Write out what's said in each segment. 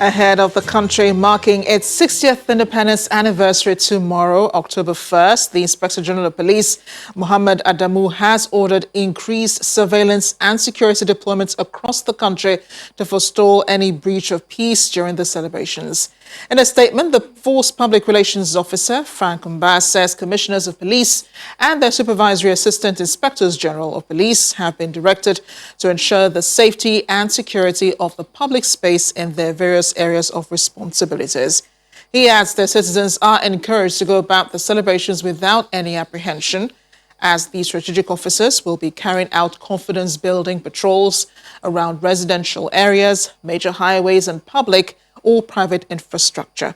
Ahead of the country marking its 60th independence anniversary tomorrow, October 1st, the Inspector General of Police, Muhammad Adamu, has ordered increased surveillance and security deployments across the country to forestall any breach of peace during the celebrations. In a statement, the Force Public Relations Officer, Frank Mba, says commissioners of police and their supervisory assistant inspectors general of police have been directed to ensure the safety and security of the public space in their various areas of responsibilities. He adds that citizens are encouraged to go about the celebrations without any apprehension, as the strategic officers will be carrying out confidence-building patrols around residential areas, major highways and public or private infrastructure.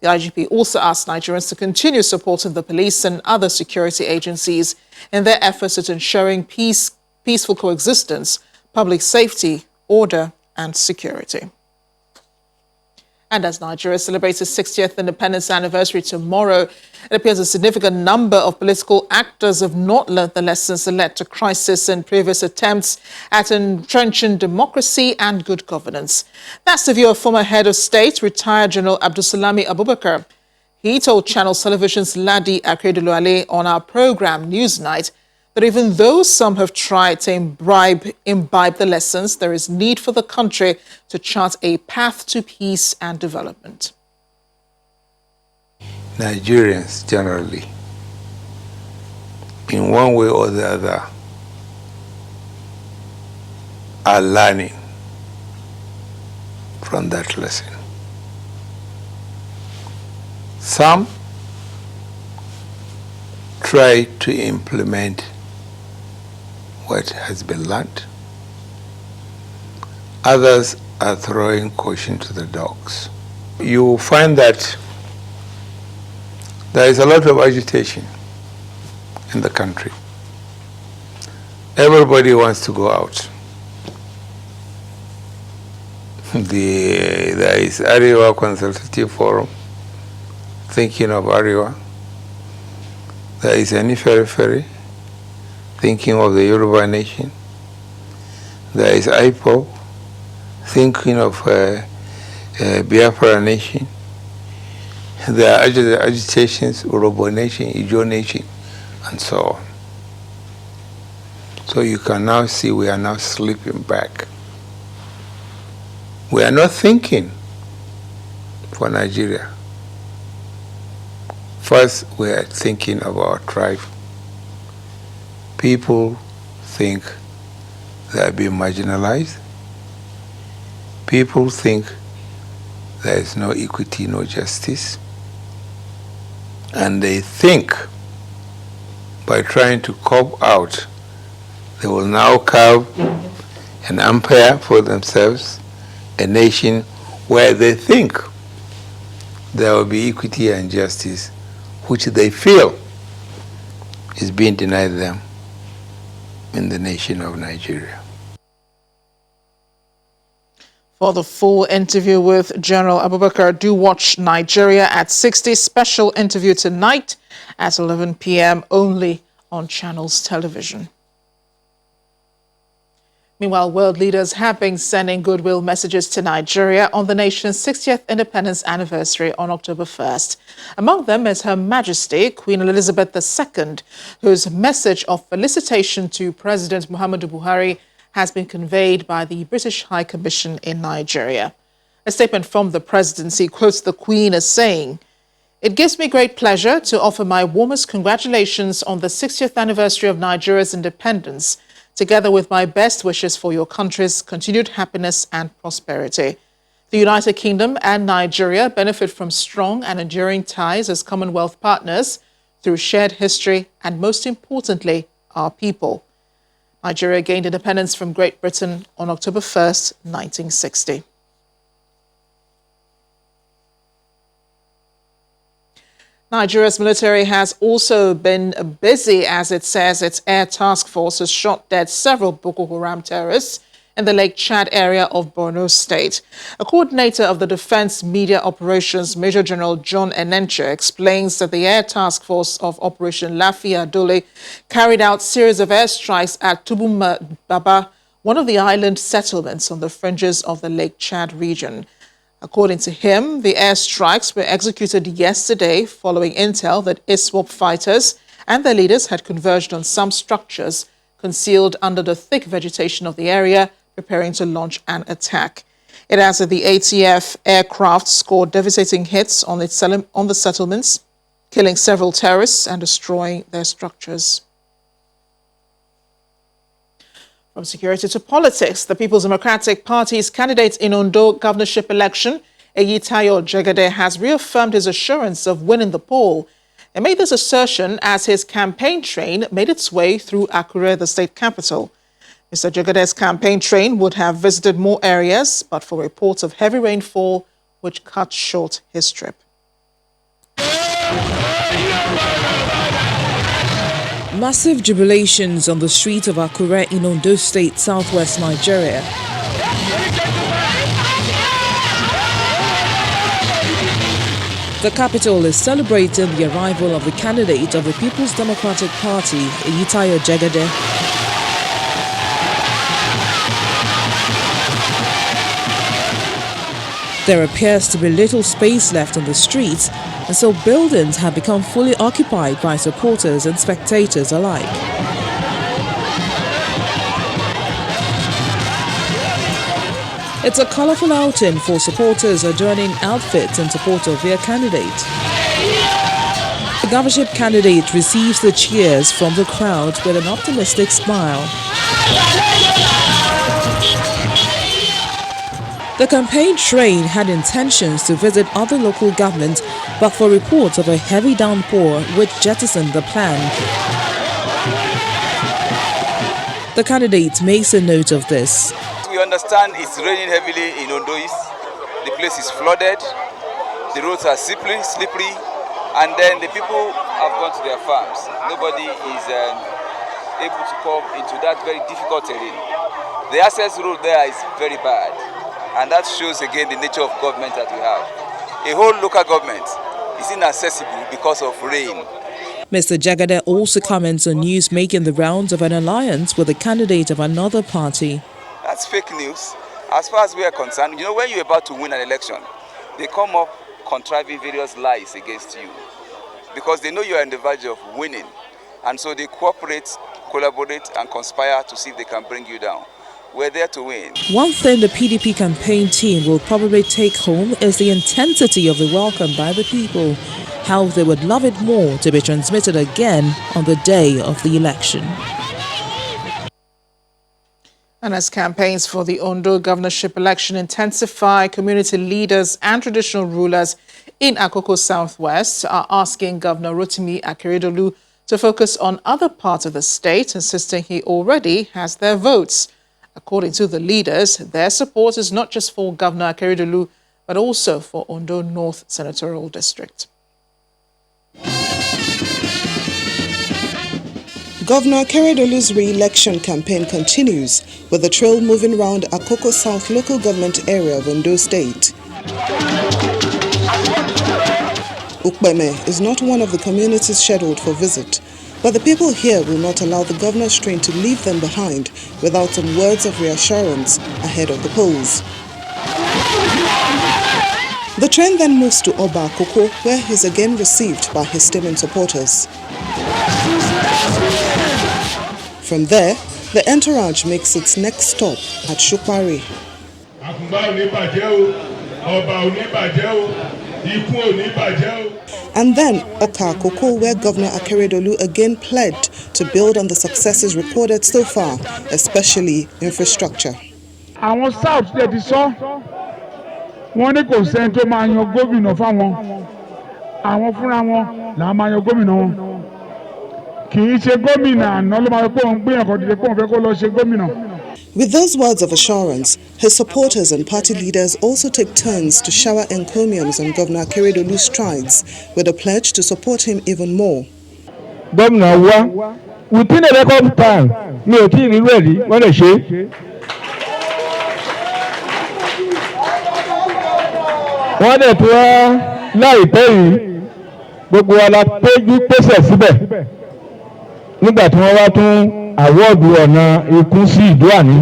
The IGP also asked Nigerians to continue supporting the police and other security agencies in their efforts at ensuring peaceful coexistence, public safety, order and security. And as Nigeria celebrates its 60th independence anniversary tomorrow, it appears a significant number of political actors have not learned the lessons that led to crisis in previous attempts at entrenching democracy and good governance. That's the view of former head of state, retired General Abubakar. He told Channel Television's Ladi Akeredoluwale on our program Newsnight that even though some have tried to imbibe the lessons, there is need for the country to chart a path to peace and development. Nigerians generally, in one way or the other, are learning from that lesson. Some try to implement what has been learned. Others are throwing caution to the dogs. You find that there is a lot of agitation in the country. Everybody wants to go out. There is Ariwa Consultative Forum, thinking of Ariwa. There is Ferry, thinking of the Yoruba nation. There is IPO, thinking of Biafra nation. There are agitations, Urobo nation, Ijo nation, and so on. So you can now see we are now slipping back. We are not thinking for Nigeria. First, we are thinking of our tribe. People think they are being marginalized. People think there is no equity, no justice. And they think by trying to cop out, they will now carve an empire for themselves, a nation where they think there will be equity and justice, which they feel is being denied them in the nation of Nigeria. For the full interview with General Abubakar, do watch Nigeria at 60. Special interview tonight at 11 p.m. only on Channels Television. Meanwhile, world leaders have been sending goodwill messages to Nigeria on the nation's 60th independence anniversary on October 1st. Among them is Her Majesty Queen Elizabeth II, whose message of felicitation to President Muhammadu Buhari has been conveyed by the British High Commission in Nigeria. A statement from the presidency quotes the Queen as saying, "It gives me great pleasure to offer my warmest congratulations on the 60th anniversary of Nigeria's independence, together with my best wishes for your country's continued happiness and prosperity. The United Kingdom and Nigeria benefit from strong and enduring ties as Commonwealth partners through shared history and, most importantly, our people." Nigeria gained independence from Great Britain on October 1st, 1960. Nigeria's military has also been busy as it says its air task force has shot dead several Boko Haram terrorists in the Lake Chad area of Borno State. A coordinator of the Defense Media Operations, Major General John Enenche, explains that the Air Task Force of Operation Lafia Dole carried out series of airstrikes at Tubuma Baba, one of the island settlements on the fringes of the Lake Chad region. According to him, the airstrikes were executed yesterday following intel that ISWAP fighters and their leaders had converged on some structures concealed under the thick vegetation of the area, preparing to launch an attack. It adds that the ATF aircraft scored devastating hits on the settlements, killing several terrorists and destroying their structures. From security to politics, the People's Democratic Party's candidate in Ondo governorship election, Eyitayo Jegede, has reaffirmed his assurance of winning the poll. He made this assertion as his campaign train made its way through Akure, the state capital. Mr. Jegede's campaign train would have visited more areas, but for reports of heavy rainfall, which cut short his trip. Massive jubilations on the street of Akure in Ondo State, southwest Nigeria. The capital is celebrating the arrival of the candidate of the People's Democratic Party, Eyitayo Jegede. There appears to be little space left on the streets, and so buildings have become fully occupied by supporters and spectators alike. It's a colorful outing for supporters adorning outfits in support of their candidate. The governorship candidate receives the cheers from the crowd with an optimistic smile. The campaign train had intentions to visit other local governments, but for reports of a heavy downpour which jettisoned the plan. The candidate makes a note of this. We understand it's raining heavily in Ondo East. The place is flooded, the roads are slippery, and then the people have gone to their farms. Nobody is able to come into that very difficult terrain. The access road there is very bad. And that shows again the nature of government that we have. A whole local government is inaccessible because of rain. Mr. Jegede also comments on news making the rounds of an alliance with a candidate of another party. That's fake news. As far as we are concerned, you know, when you're about to win an election, they come up contriving various lies against you because they know you are on the verge of winning. And so they cooperate, collaborate, and conspire to see if they can bring you down. We're there to win. One thing the PDP campaign team will probably take home is the intensity of the welcome by the people, how they would love it more to be transmitted again on the day of the election. And as campaigns for the Ondo governorship election intensify, community leaders and traditional rulers in Akoko Southwest are asking Governor Rotimi Akeredolu to focus on other parts of the state, insisting he already has their votes. According to the leaders, their support is not just for Governor Akeredolu, but also for Ondo North Senatorial District. Governor Akeredolu's re-election campaign continues, with the trail moving round Akoko South local government area of Ondo State. Ukpeme is not one of the communities scheduled for visit, but the people here will not allow the governor's train to leave them behind without some words of reassurance ahead of the polls. The train then moves to Oba Akoko, where he is again received by his stubborn supporters. From there, the entourage makes its next stop at Shukpari. And then Oka Akoko, where Governor Akeredolu again pledged to build on the successes recorded so far, especially infrastructure. Àwọn South ṣe ti sọ wọ́n ní kò sẹ́ni tó máa yan gómìnà fáwọn àwọn fúnra wọn là máa yan gómìnà wọn kì í ṣe gómìnà àná ló máa pé òun gbìyànjú kó dìde pé òun fẹ́ kó lọ ṣe gómìnà. With those words of assurance, his supporters and party leaders also take turns to shower encomiums on Governor Akeredolu's strides, with a pledge to support him even more. Gómìnà wa within a record time mi ò tí ì rí rẹ́ẹ̀rí wọ́n lè ṣe. Wọ́n dẹ̀ tó wá láìpẹ́ yìí gbogbo wa la péjú pèsè síbẹ̀ nígbà tí wọ́n wá tún àwọ́ọ̀dù ọ̀nà ikú sí Ìdó-Àní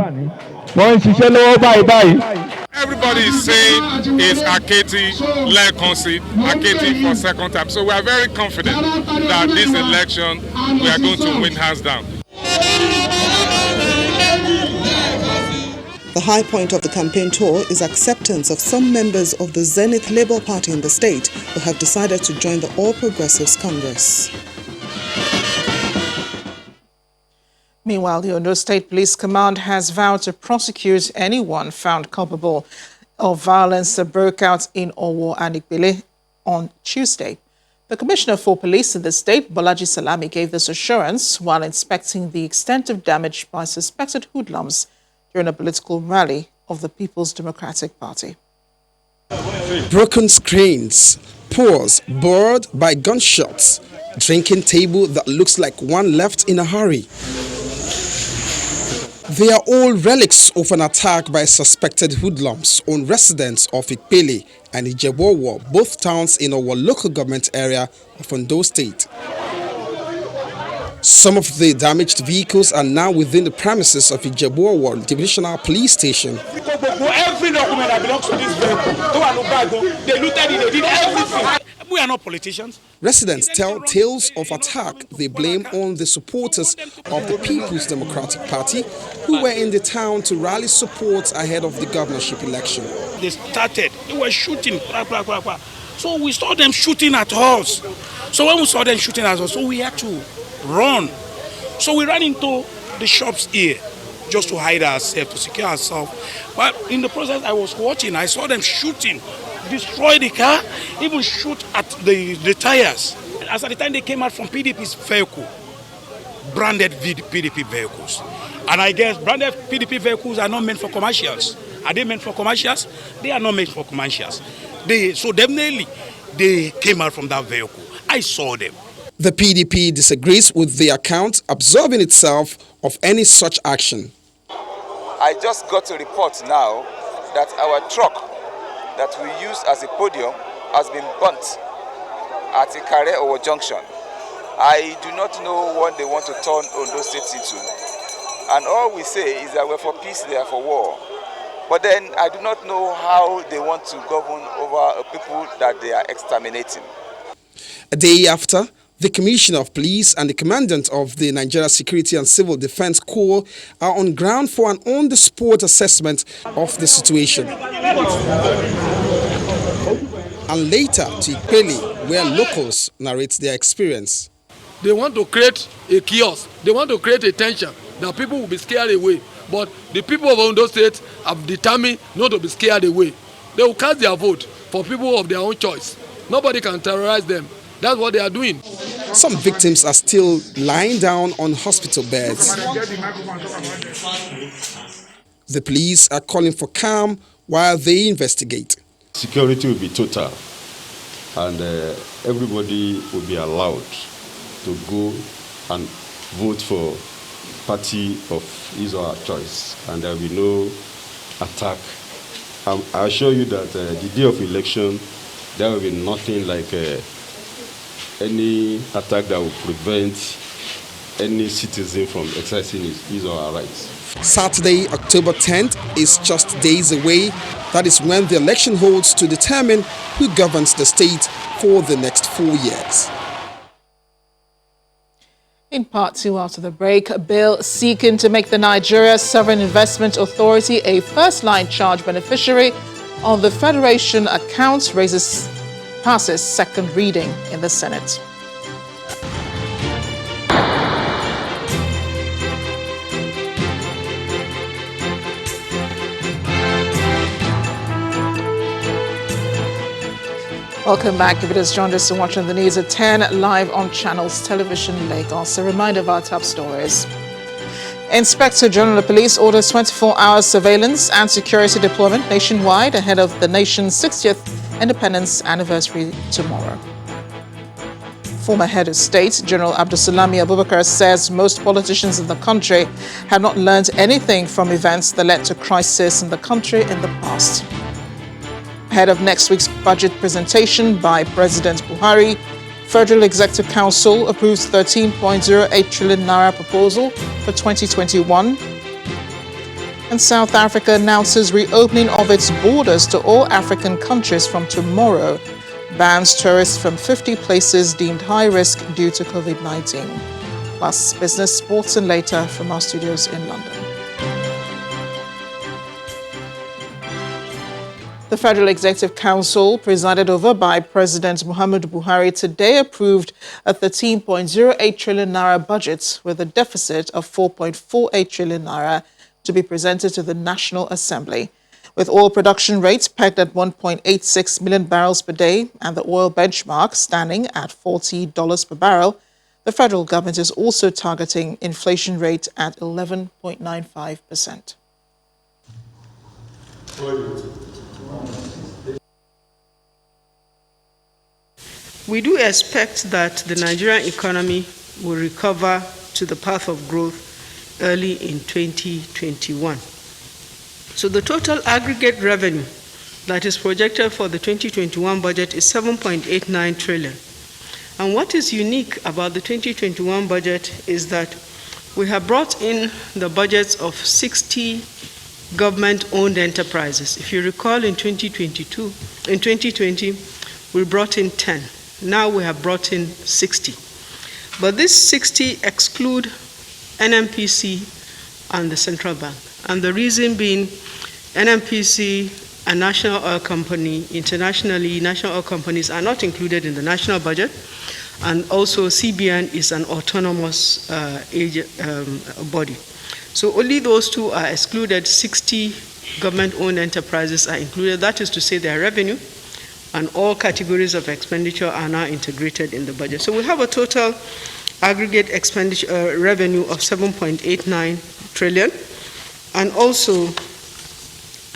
wọ́n ń ṣiṣẹ́ lọ́wọ́ báyìí. everybody is saying is Aketi Lekonsi, Aketi for second time. So we are very confident that this election we are going to win hands down. The high point of the campaign tour is acceptance of some members of the Zenith Labour Party in the state who have decided to join the All Progressives Congress. Meanwhile, the Ondo State Police Command has vowed to prosecute anyone found culpable of violence that broke out in Owo and Ikbele on Tuesday. The Commissioner for Police in the state, Bolaji Salami, gave this assurance while inspecting the extent of damage by suspected hoodlums during a political rally of the People's Democratic Party. Broken screens, pours bored by gunshots, drinking table that looks like one left in a hurry. They are all relics of an attack by suspected hoodlums on residents of Ikpele and Ijebuowo, both towns in our local government area of Ondo State. Some of the damaged vehicles are now within the premises of Ijebuowo Divisional Police Station. Every document that belongs to this vehicle, they looted it, they did everything. We are not politicians. Residents tell tales of attack they blame on the supporters of the People's Democratic Party who were in the town to rally support ahead of the governorship election. They were shooting, so we saw them shooting at us. So when we saw them shooting at us, so we had to run. So we ran into the shops here just to hide ourselves, to secure ourselves. But in the process I was watching, I saw them shooting, destroy the car, even shoot at the tires. As at the time they came out from PDP's vehicle, branded PDP vehicles. And I guess branded PDP vehicles are not meant for commercials. Are they meant for commercials? They are not meant for commercials. So definitely they came out from that vehicle. I saw them. The PDP disagrees with the account, absolving itself of any such action. I just got a report now that our truck that we use as a podium has been burnt at Ikare Owo Junction. I do not know what they want to turn Ondo State into. And all we say is that we're for peace, they are for war. But then I do not know how they want to govern over a people that they are exterminating. A day after, the Commissioner of Police and the Commandant of the Nigeria Security and Civil Defense Corps are on ground for an on-the-spot assessment of the situation. And later to Ikpele, where locals narrate their experience. They want to create a chaos. They want to create a tension that people will be scared away. But the people of Ondo State have determined not to be scared away. They will cast their vote for people of their own choice. Nobody can terrorize them. That's what they are doing. Some victims are still lying down on hospital beds. The police are calling for calm while they investigate. Security will be total, and everybody will be allowed to go and vote for party of his or her choice, and there will be no attack. I assure you that the day of election, there will be nothing like any attack that will prevent any citizen from exercising his or her rights. Saturday, October 10th is just days away. That is when the election holds to determine who governs the state for the next 4 years. In part two after the break, a bill seeking to make the Nigeria Sovereign Investment Authority a first-line charge beneficiary on the Federation accounts passes second reading in the Senate. Welcome back. If it has joined us and watching the news at 10 live on Channels Television Lagos. A reminder of our top stories. Inspector General of Police orders 24-hour surveillance and security deployment nationwide ahead of the nation's 60th Independence Anniversary tomorrow. Former head of state, General Abdulsalami Abubakar, says most politicians in the country have not learned anything from events that led to crisis in the country in the past. Ahead of next week's budget presentation by President Buhari, Federal Executive Council approves 13.08 trillion naira proposal for 2021. And South Africa announces reopening of its borders to all African countries from tomorrow. Bans tourists from 50 places deemed high risk due to COVID-19. Plus business, sports and later from our studios in London. The Federal Executive Council, presided over by President Muhammadu Buhari, today approved a 13.08 trillion naira budget with a deficit of 4.48 trillion naira to be presented to the National Assembly. With oil production rates pegged at 1.86 million barrels per day and the oil benchmark standing at $40 per barrel, the federal government is also targeting inflation rate at 11.95%. We do expect that the Nigerian economy will recover to the path of growth early in 2021. So the total aggregate revenue that is projected for the 2021 budget is 7.89 trillion. And what is unique about the 2021 budget is that we have brought in the budgets of 60 government-owned enterprises. If you recall, in 2020, we brought in 10. Now we have brought in 60. But these 60 exclude NNPC and the central bank. And the reason being, NNPC, a national oil company, internationally, national oil companies are not included in the national budget. And also CBN is an autonomous body. So only those two are excluded. 60 government-owned enterprises are included. That is to say their revenue and all categories of expenditure are now integrated in the budget. So we have a total aggregate expenditure revenue of 7.89 trillion and also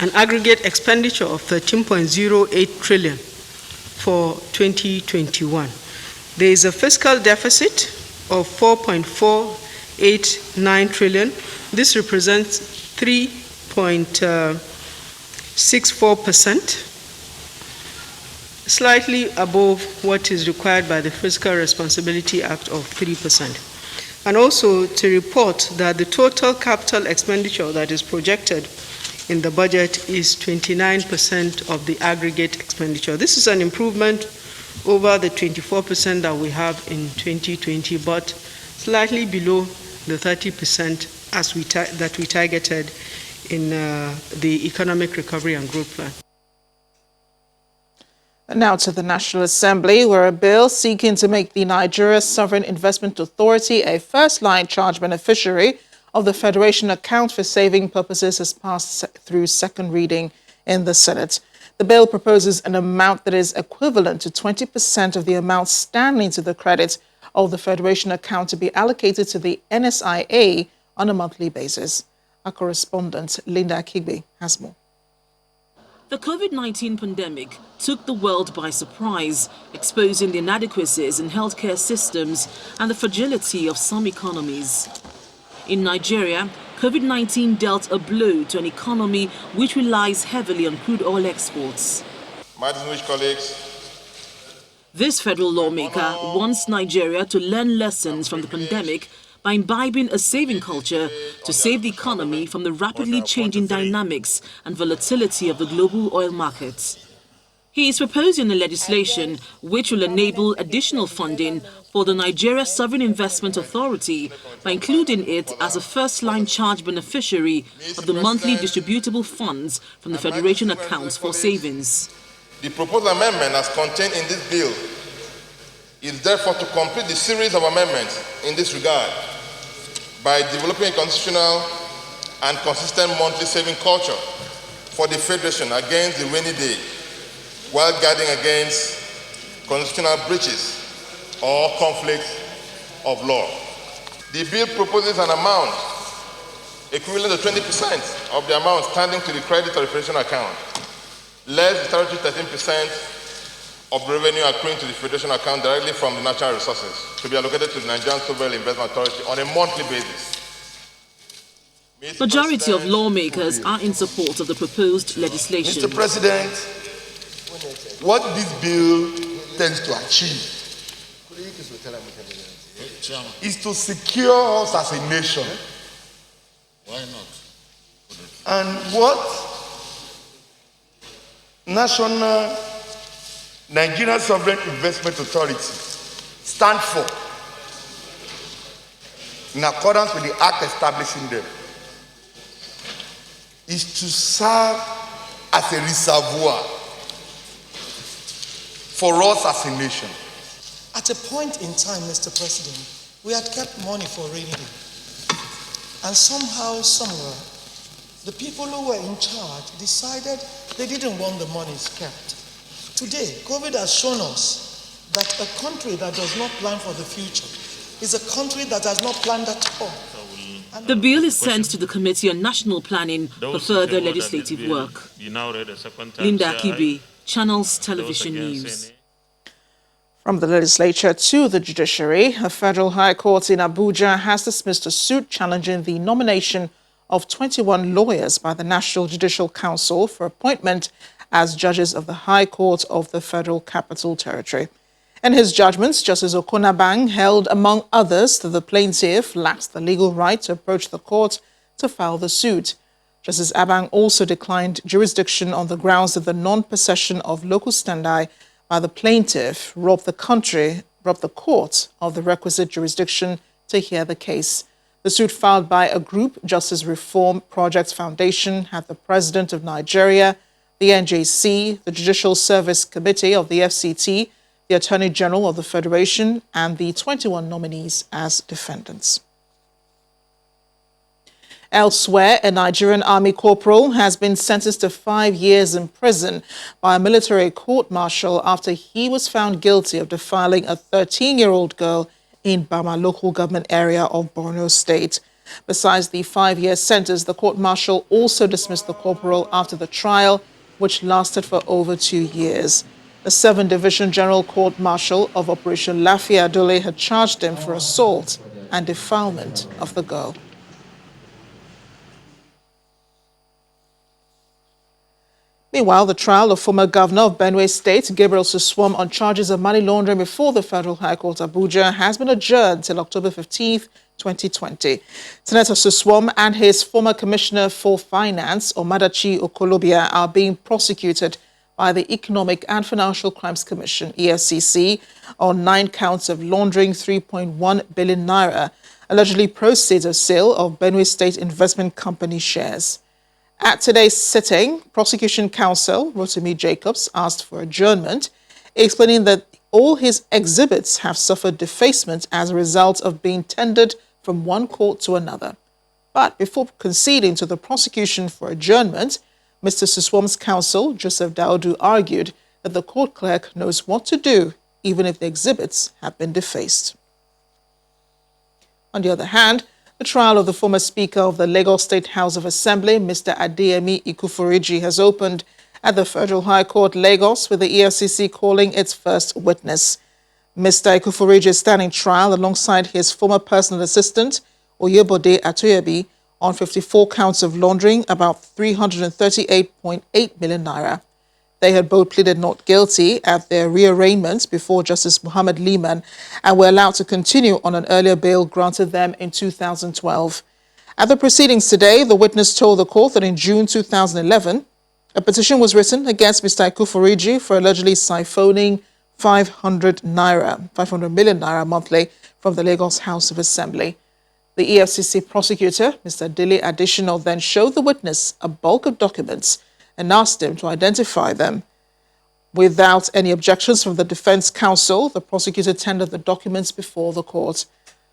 an aggregate expenditure of 13.08 trillion for 2021. There is a fiscal deficit of 4.489 trillion. This represents 3.64%. Slightly above what is required by the Fiscal Responsibility Act of 3%. And also to report that the total capital expenditure that is projected in the budget is 29% of the aggregate expenditure. This is an improvement over the 24% that we have in 2020, but slightly below the 30% that we targeted in the Economic Recovery and Growth Plan. Now to the National Assembly, where a bill seeking to make the Nigeria Sovereign Investment Authority a first-line charge beneficiary of the Federation account for saving purposes has passed through second reading in the Senate. The bill proposes an amount that is equivalent to 20% of the amount standing to the credit of the Federation account to be allocated to the NSIA on a monthly basis. Our correspondent, Linda Kigbe, has more. The COVID-19 pandemic took the world by surprise, exposing the inadequacies in healthcare systems and the fragility of some economies. In Nigeria, COVID-19 dealt a blow to an economy which relies heavily on crude oil exports. My distinguished colleagues, this federal lawmaker wants Nigeria to learn lessons from the pandemic by imbibing a saving culture to save the economy from the rapidly changing dynamics and volatility of the global oil markets. He is proposing a legislation which will enable additional funding for the Nigeria Sovereign Investment Authority by including it as a first-line charge beneficiary of the monthly distributable funds from the Federation accounts for savings. The proposed amendment as contained in this bill is therefore to complete the series of amendments in this regard by developing a constitutional and consistent monthly saving culture for the Federation against the rainy day, while guarding against constitutional breaches or conflicts of law. The bill proposes an amount equivalent to 20% of the amount standing to the credit of the Federation account, less the statutory 13% of the revenue accruing to the Federation account directly from the natural resources to be allocated to the Nigerian Sovereign Investment Authority on a monthly basis. Majority of lawmakers are in support of the proposed legislation. Mr. President, what this bill tends to achieve is to secure us as a nation. Why not? And what National Nigeria Sovereign Investment Authority stand for, in accordance with the act establishing them, is to serve as a reservoir for us as a nation. At a point in time, Mr. President, we had kept money for rainy day. And somehow, somewhere, the people who were in charge decided they didn't want the monies kept. Today, COVID has shown us that a country that does not plan for the future is a country that has not planned at all. The bill is sent to the Committee on National Planning for further legislative work. Linda Kibi, Channels Television News. From the legislature to the judiciary, a federal high court in Abuja has dismissed a suit challenging the nomination of 21 lawyers by the National Judicial Council for appointment as judges of the High Court of the Federal Capital Territory. In his judgments, Justice Okonabang held, among others, that the plaintiff lacks the legal right to approach the court to file the suit. Justice Abang also declined jurisdiction on the grounds that the non-possession of local standi by the plaintiff robbed the court of the requisite jurisdiction to hear the case. The suit filed by a group, Justice Reform Project Foundation, had the President of Nigeria, the NJC, the Judicial Service Committee of the FCT, the Attorney General of the Federation, and the 21 nominees as defendants. Elsewhere, a Nigerian Army corporal has been sentenced to 5 years in prison by a military court-martial after he was found guilty of defiling a 13-year-old girl in Bama local government area of Borno State. Besides the 5-year sentence, the court-martial also dismissed the corporal after the trial, which lasted for over 2 years. The 7th Division General Court-Martial of Operation Lafia Dole had charged him for assault and defilement of the girl. Meanwhile, the trial of former governor of Benue State, Gabriel Suswam, on charges of money laundering before the Federal High Court Abuja has been adjourned till October 15, 2020. Senator Suswam and his former Commissioner for Finance, Omadachi Okolobia, are being prosecuted by the Economic and Financial Crimes Commission, EFCC, on 9 counts of laundering 3.1 billion naira, allegedly proceeds of sale of Benue State Investment Company shares. At today's sitting, Prosecution Counsel Rotimi Jacobs asked for adjournment, explaining that all his exhibits have suffered defacement as a result of being tendered from one court to another. But before conceding to the prosecution for adjournment, Mr. Suswam's counsel, Joseph Daudu, argued that the court clerk knows what to do even if the exhibits have been defaced. On the other hand, the trial of the former Speaker of the Lagos State House of Assembly, Mr. Adeyemi Ikuforiji, has opened at the Federal High Court, Lagos, with the EFCC calling its first witness. Mr. Ikuforiji is standing trial alongside his former personal assistant, Oyebode Atoyebi, on 54 counts of laundering about 338.8 million naira. They had both pleaded not guilty at their rearraignment before Justice Muhammad Liman and were allowed to continue on an earlier bail granted them in 2012. At the proceedings today, the witness told the court that in June 2011, a petition was written against Mr. Ikuforiji for allegedly siphoning 500 million naira monthly from the Lagos House of Assembly. The EFCC prosecutor, Mr. Dele Additional, then showed the witness a bulk of documents and asked him to identify them. Without any objections from the defense counsel, the prosecutor tendered the documents before the court.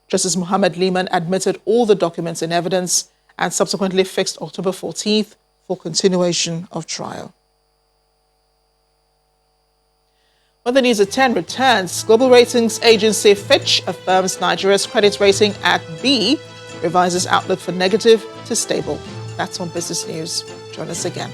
Justice Muhammad Liman admitted all the documents in evidence and subsequently fixed October 14th for continuation of trial. When the news at 10 returns, global ratings agency Fitch affirms Nigeria's credit rating at B, revises outlook for negative to stable. That's on Business News. Join us again.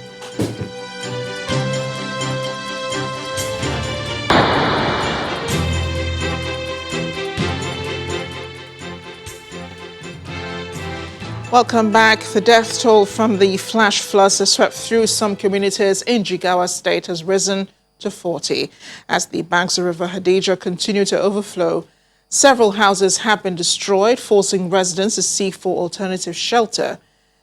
Welcome back. The death toll from the flash floods that swept through some communities in Jigawa State has risen to 40 as the banks of River Hadija continue to overflow. Several houses have been destroyed, forcing residents to seek for alternative shelter.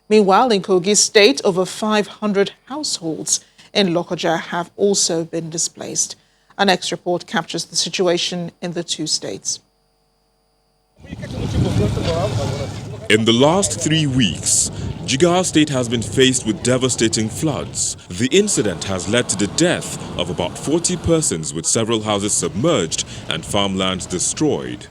Meanwhile, in Kogi State, over 500 households in Lokoja have also been displaced. Our next report captures the situation in the two states. In the last 3 weeks, Jigawa State has been faced with devastating floods. The incident has led to the death of about 40 persons, with several houses submerged and farmlands destroyed.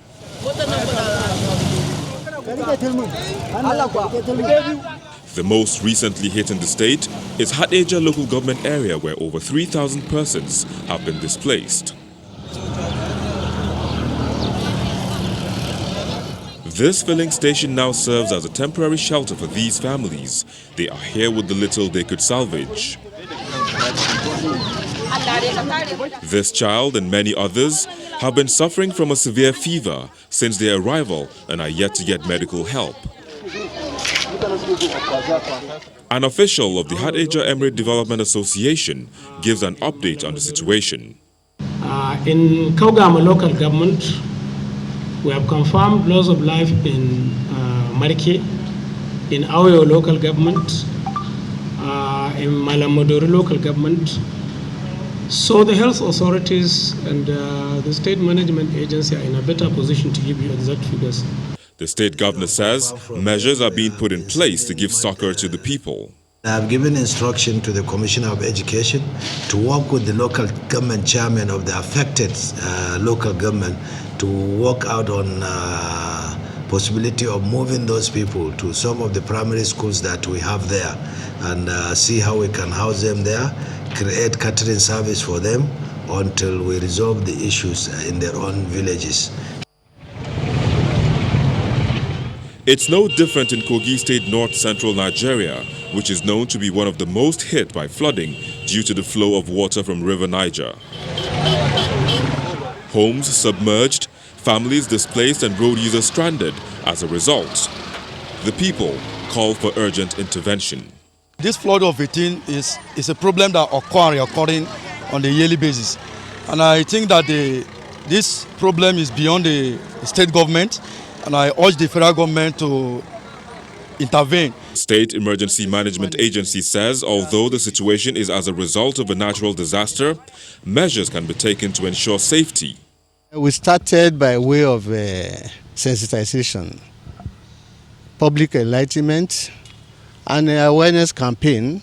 The most recently hit in the state is Hadeja local government area, where over 3,000 persons have been displaced. This filling station now serves as a temporary shelter for these families. They are here with the little they could salvage. This child and many others have been suffering from a severe fever since their arrival and are yet to get medical help. An official of the Hadeja Emirate Development Association gives an update on the situation. In Kaugama local government, we have confirmed loss of life in Marike, in Aoyo local government, in Malamodori local government. So the health authorities and the state management agency are in a better position to give you exact figures. The state governor says measures are being put in place to give succor to the people. I have given instruction to the Commissioner of Education to work with the local government chairman of the affected local government to work out on possibility of moving those people to some of the primary schools that we have there and see how we can house them there, create catering service for them until we resolve the issues in their own villages. It's no different in Kogi State, north-central Nigeria, which is known to be one of the most hit by flooding due to the flow of water from River Niger. Homes submerged, families displaced and road users stranded as a result. The people call for urgent intervention. This flood of 18 is a problem that occurring on a yearly basis. And I think that this problem is beyond the state government, and I urge the federal government to intervene. State Emergency Management Agency says although the situation is as a result of a natural disaster, measures can be taken to ensure safety. We started by way of sensitization, public enlightenment, and an awareness campaign.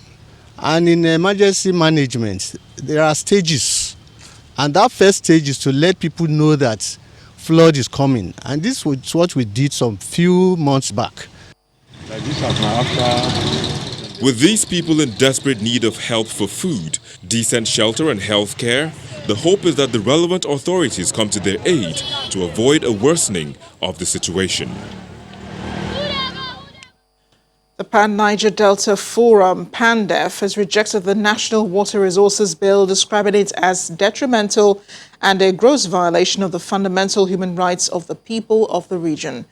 And in emergency management, there are stages. And that first stage is to let people know that flood is coming. And this was what we did some few months back. With these people in desperate need of help for food, decent shelter and health care, the hope is that the relevant authorities come to their aid to avoid a worsening of the situation. The Pan-Niger Delta Forum, PANDEF, has rejected the National Water Resources Bill, describing it as detrimental and a gross violation of the fundamental human rights of the people of the region.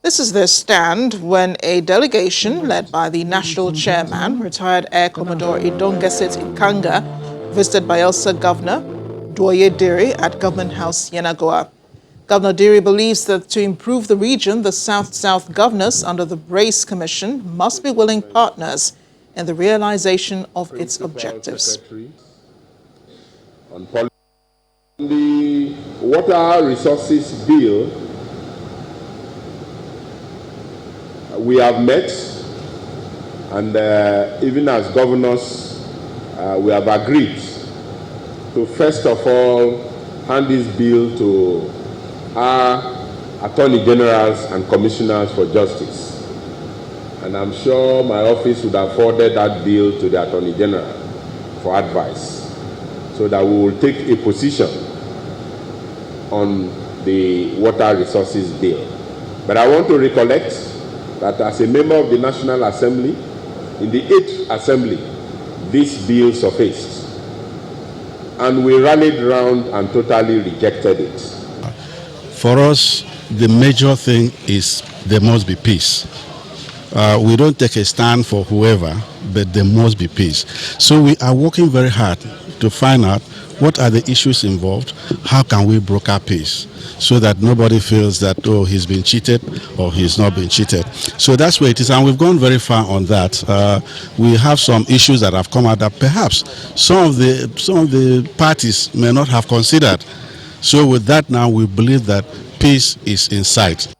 This is their stand when a delegation led by the national chairman, retired Air Commodore Idongesit Ikanga, visited Bayelsa Governor Doye Diri at Government House, Yenagoa. Governor Diri believes that to improve the region, the South-South governors under the Brace Commission must be willing partners in the realization of its objectives. On the Water Resources Bill, we have met, and even as governors, we have agreed to first of all hand this bill to our Attorney Generals and Commissioners for Justice. And I'm sure my office would have forwarded that bill to the Attorney General for advice, so that we will take a position on the Water Resources Bill. But I want to recollect that as a member of the National Assembly, in the 8th Assembly, this bill surfaced. And we rallied round and totally rejected it. For us, the major thing is there must be peace. We don't take a stand for whoever, but there must be peace. So we are working very hard to find out what are the issues involved, how can we broker peace, so that nobody feels that, oh, he's been cheated or he's not been cheated. So that's where it is, and we've gone very far on that. We have some issues that have come out that perhaps some of the parties may not have considered. So with that now, we believe that peace is in sight.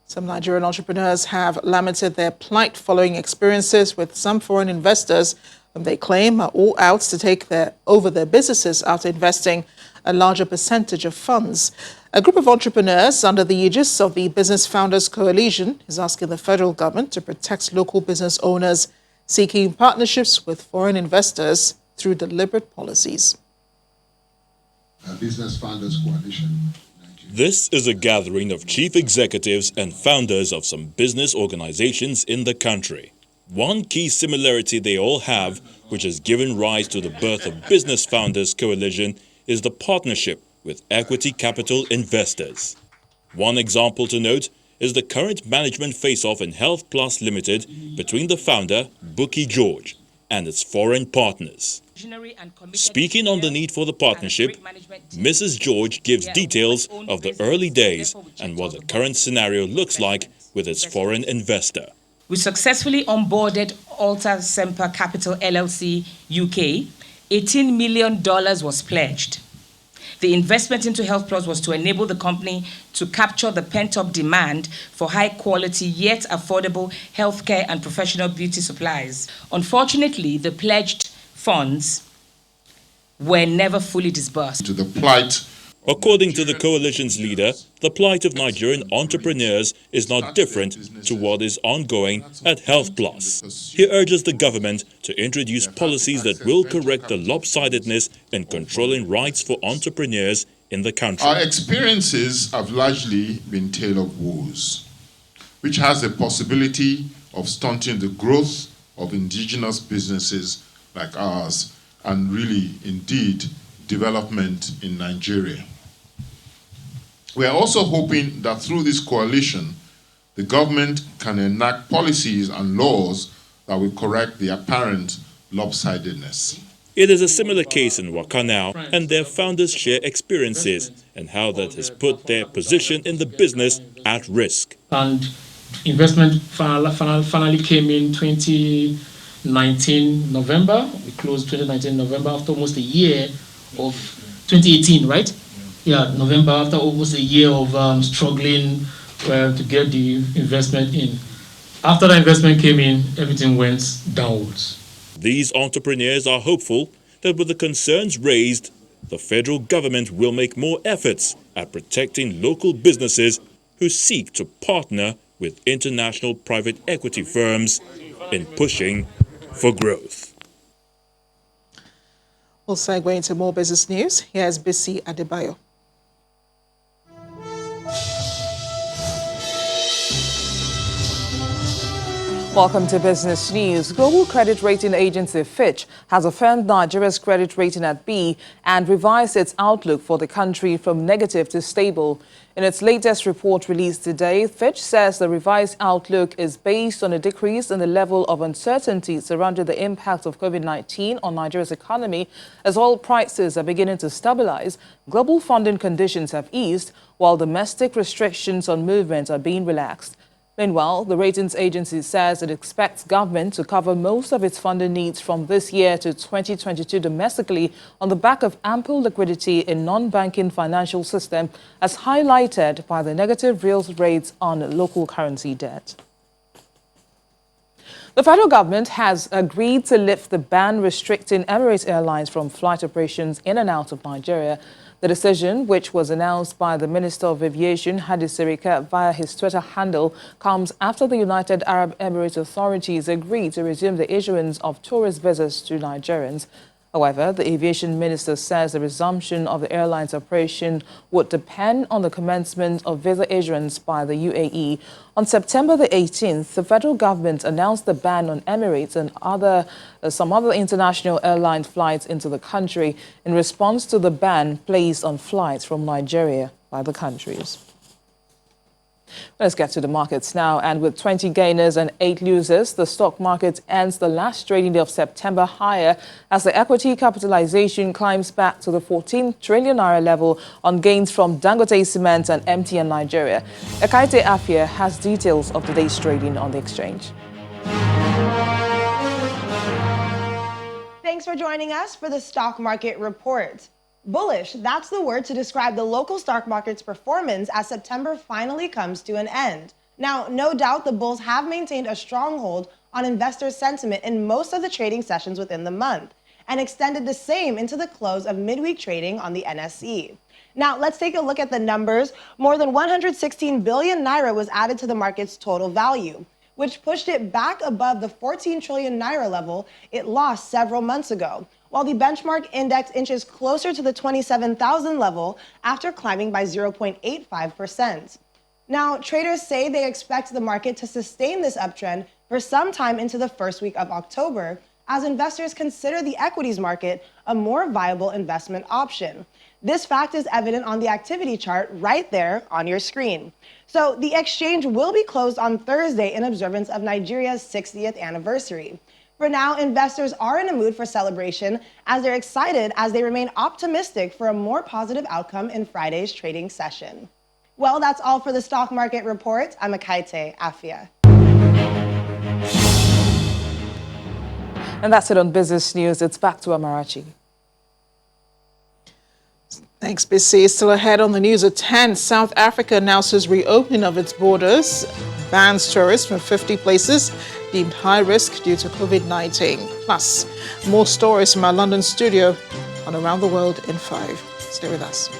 Some Nigerian entrepreneurs have lamented their plight following experiences with some foreign investors whom they claim are all out to take over their businesses after investing a larger percentage of funds. A group of entrepreneurs under the aegis of the Business Founders Coalition is asking the federal government to protect local business owners seeking partnerships with foreign investors through deliberate policies. Business Founders Coalition. This is a gathering of chief executives and founders of some business organizations in the country. One key similarity they all have, which has given rise to the birth of Business Founders Coalition, is the partnership with equity capital investors. One example to note is the current management face-off in Health Plus Limited between the founder, Buki George, and its foreign partners. Speaking on the need for the partnership, Mrs. George gives details of the early days and what the current scenario looks like with its foreign investor. We successfully onboarded Alta Semper Capital LLC UK. $18 million was pledged. The investment into Health Plus was to enable the company to capture the pent-up demand for high-quality yet affordable healthcare and professional beauty supplies. Unfortunately, the pledged funds were never fully disbursed. To the plight. According to the coalition's leader, the plight of Nigerian entrepreneurs is not different to what is ongoing at Health Plus. He urges the government to introduce policies that will correct the lopsidedness in controlling rights for entrepreneurs in the country. Our experiences have largely been tale of woes, which has the possibility of stunting the growth of indigenous businesses like ours and really, indeed, development in Nigeria. We are also hoping that through this coalition, the government can enact policies and laws that will correct the apparent lopsidedness. It is a similar case in Wakanao, and their founders share experiences and how that has put their position in the business at risk. And investment finally came in 2019 November. We closed 2019 November after almost a year of 2018, right? Yeah, November, after almost a year of struggling to get the investment in. After the investment came in, everything went downwards. These entrepreneurs are hopeful that with the concerns raised, the federal government will make more efforts at protecting local businesses who seek to partner with international private equity firms in pushing for growth. We'll segue into more business news. Here's Bisi Adebayo. Welcome to Business News. Global credit rating agency Fitch has affirmed Nigeria's credit rating at B and revised its outlook for the country from negative to stable. In its latest report released today, Fitch says the revised outlook is based on a decrease in the level of uncertainty surrounding the impact of COVID-19 on Nigeria's economy. As oil prices are beginning to stabilize, global funding conditions have eased, while domestic restrictions on movement are being relaxed. Meanwhile, the ratings agency says it expects government to cover most of its funding needs from this year to 2022 domestically on the back of ample liquidity in non-banking financial system, as highlighted by the negative real rates on local currency debt. The federal government has agreed to lift the ban restricting Emirates Airlines from flight operations in and out of Nigeria. The decision, which was announced by the Minister of Aviation, Hadi Sirika, via his Twitter handle, comes after the United Arab Emirates authorities agreed to resume the issuance of tourist visas to Nigerians. However, the aviation minister says the resumption of the airline's operation would depend on the commencement of visa issuance by the UAE. On September the 18th, the federal government announced the ban on Emirates and some other international airline flights into the country in response to the ban placed on flights from Nigeria by the countries. Let's get to the markets now. And with 20 gainers and 8 losers, the stock market ends the last trading day of September higher as the equity capitalization climbs back to the 14 trillion naira level on gains from Dangote Cement and MTN Nigeria. Ekaite Afia has details of the day's trading on the exchange. Thanks for joining us for the Stock Market Report. Bullish, that's the word to describe the local stock market's performance as September finally comes to an end. Now, no doubt the bulls have maintained a stronghold on investor sentiment in most of the trading sessions within the month and extended the same into the close of midweek trading on the NSE. Now, let's take a look at the numbers. More than 116 billion naira was added to the market's total value, which pushed it back above the 14 trillion naira level it lost several months ago, while the benchmark index inches closer to the 27,000 level after climbing by 0.85%. Now, traders say they expect the market to sustain this uptrend for some time into the first week of October, as investors consider the equities market a more viable investment option. This fact is evident on the activity chart right there on your screen. So the exchange will be closed on Thursday in observance of Nigeria's 60th anniversary. For now, investors are in a mood for celebration as they're excited as they remain optimistic for a more positive outcome in Friday's trading session. Well, that's all for the Stock Market Report. I'm Ekaite Afia. And that's it on Business News. It's back to Amarachi. Thanks, BC. Still ahead on the news at 10, South Africa announces reopening of its borders, bans tourists from 50 places deemed high risk due to COVID-19. Plus, more stories from our London studio on Around the World in 5. Stay with us.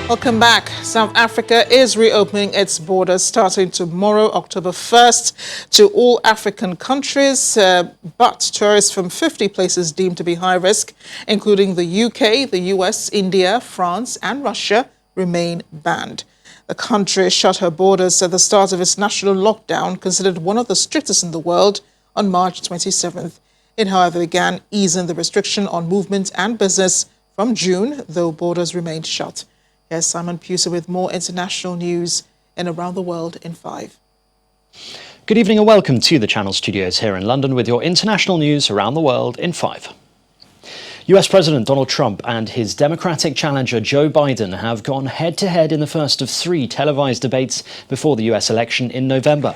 Welcome back. South Africa is reopening its borders starting tomorrow, October 1st, to all African countries, but tourists from 50 places deemed to be high risk, including the UK, the US, India, France, and Russia, remain banned. The country shut her borders at the start of its national lockdown, considered one of the strictest in the world, on March 27th. It, however, began easing the restriction on movement and business from June, though borders remained shut. Here's Simon Puser with more international news in Around the World in 5. Good evening and welcome to the Channel Studios here in London with your international news around the world in 5. US President Donald Trump and his Democratic challenger Joe Biden have gone head-to-head in the first of 3 televised debates before the US election in November.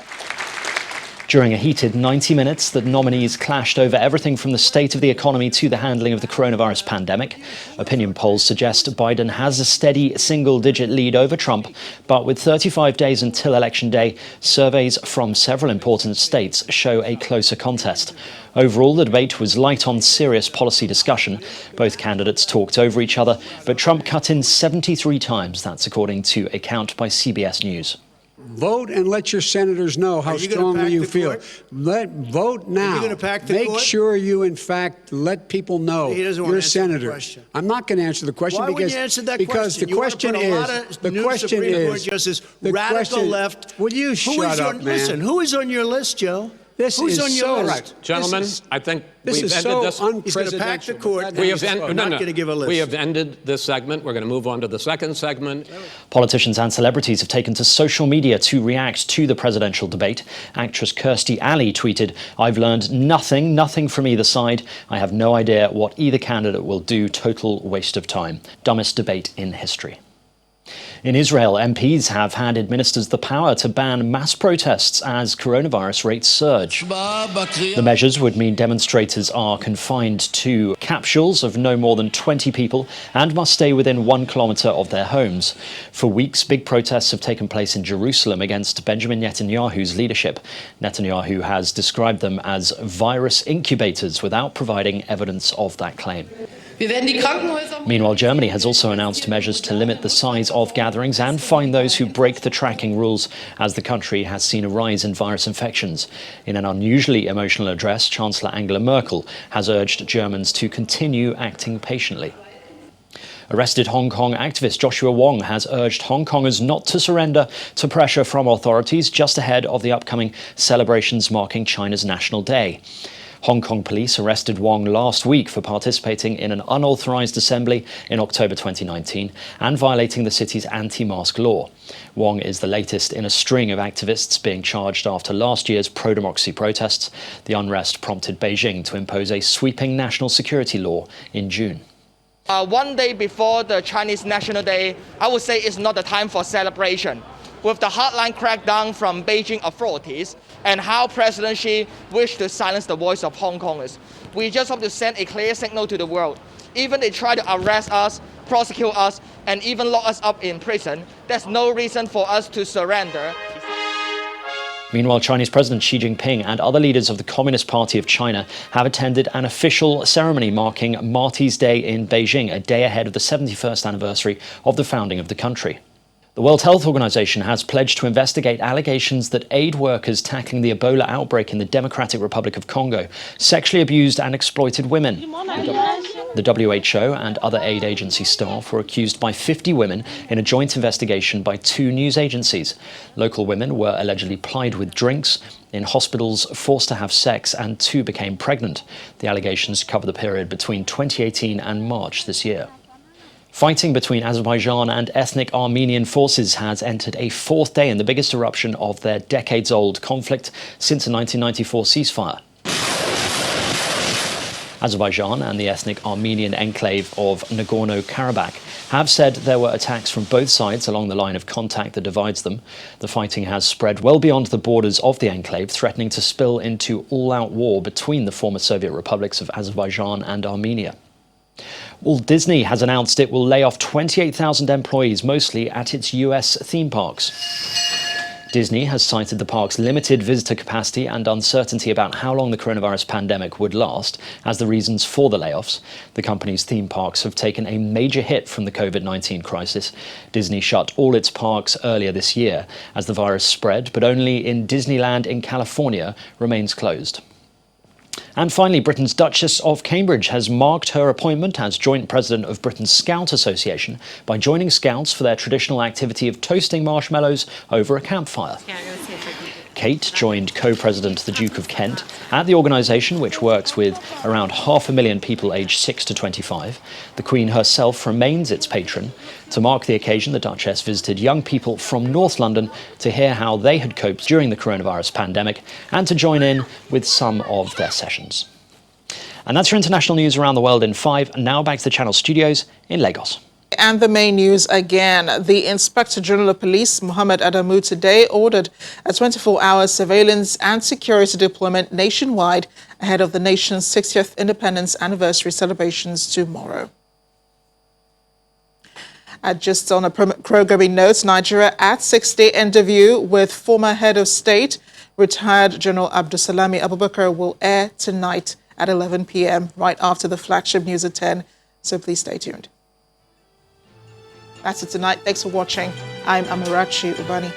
During a heated 90 minutes, the nominees clashed over everything from the state of the economy to the handling of the coronavirus pandemic. Opinion polls suggest Biden has a steady single-digit lead over Trump, but with 35 days until Election Day, surveys from several important states show a closer contest. Overall, the debate was light on serious policy discussion. Both candidates talked over each other, but Trump cut in 73 times. That's according to a count by CBS News. Vote and let your senators know how strongly you feel. Vote now. Are you going to pack the court? Make sure you, in fact, let people know you're a senator. I'm not going to answer the question because the question is radical left. Will you shut up, man? Listen, who is on your list, Joe? Who's on your list? Right. Gentlemen, I think this is so unprecedented. He's going to pack the court. We have not going to give a list. We have ended this segment. We're going to move on to the second segment. Politicians and celebrities have taken to social media to react to the presidential debate. Actress Kirstie Alley tweeted, "I've learned nothing from either side. I have no idea what either candidate will do. Total waste of time. Dumbest debate in history." In Israel, MPs have handed ministers the power to ban mass protests as coronavirus rates surge. The measures would mean demonstrators are confined to capsules of no more than 20 people and must stay within 1 kilometre of their homes. For weeks, big protests have taken place in Jerusalem against Benjamin Netanyahu's leadership. Netanyahu has described them as virus incubators without providing evidence of that claim. Meanwhile, Germany has also announced measures to limit the size of gatherings and fine those who break the tracking rules, as the country has seen a rise in virus infections. In an unusually emotional address, Chancellor Angela Merkel has urged Germans to continue acting patiently. Arrested Hong Kong activist Joshua Wong has urged Hong Kongers not to surrender to pressure from authorities just ahead of the upcoming celebrations marking China's National Day. Hong Kong police arrested Wong last week for participating in an unauthorised assembly in October 2019 and violating the city's anti-mask law. Wong is the latest in a string of activists being charged after last year's pro-democracy protests. The unrest prompted Beijing to impose a sweeping national security law in June. One day before the Chinese National Day, I would say it's not the time for celebration. With the hardline crackdown from Beijing authorities and how President Xi wished to silence the voice of Hong Kongers, we just have to send a clear signal to the world. Even they try to arrest us, prosecute us, and even lock us up in prison, there's no reason for us to surrender. Meanwhile, Chinese President Xi Jinping and other leaders of the Communist Party of China have attended an official ceremony marking Martyrs' Day in Beijing, a day ahead of the 71st anniversary of the founding of the country. The World Health Organization has pledged to investigate allegations that aid workers tackling the Ebola outbreak in the Democratic Republic of Congo sexually abused and exploited women. The WHO and other aid agency staff were accused by 50 women in a joint investigation by 2 news agencies. Local women were allegedly plied with drinks, in hospitals forced to have sex, and 2 became pregnant. The allegations cover the period between 2018 and March this year. Fighting between Azerbaijan and ethnic Armenian forces has entered a 4th day in the biggest eruption of their decades-old conflict since a 1994 ceasefire. Azerbaijan and the ethnic Armenian enclave of Nagorno-Karabakh have said there were attacks from both sides along the line of contact that divides them. The fighting has spread well beyond the borders of the enclave, threatening to spill into all-out war between the former Soviet republics of Azerbaijan and Armenia. Walt Disney has announced it will lay off 28,000 employees, mostly at its US theme parks. Disney has cited the park's limited visitor capacity and uncertainty about how long the coronavirus pandemic would last as the reasons for the layoffs. The company's theme parks have taken a major hit from the COVID-19 crisis. Disney shut all its parks earlier this year as the virus spread, but only in Disneyland in California remains closed. And finally, Britain's Duchess of Cambridge has marked her appointment as joint president of Britain's Scout Association by joining Scouts for their traditional activity of toasting marshmallows over a campfire. Kate joined co-president the Duke of Kent at the organisation, which works with around 500,000 people aged 6 to 25. The Queen herself remains its patron. To mark the occasion, the Duchess visited young people from North London to hear how they had coped during the coronavirus pandemic and to join in with some of their sessions. And that's your international news around the world in 5. Now back to the Channel studios in Lagos. And the main news again. The Inspector General of Police, Mohammed Adamu, today ordered a 24-hour surveillance and security deployment nationwide ahead of the nation's 60th independence anniversary celebrations tomorrow. Just on a programming note, Nigeria at 60 interview with former head of state, retired General Abdulsalami Abubakar, will air tonight at 11 p.m. right after the flagship news at 10. So please stay tuned. That's it tonight. Thanks for watching. I'm Amarachi Ubani.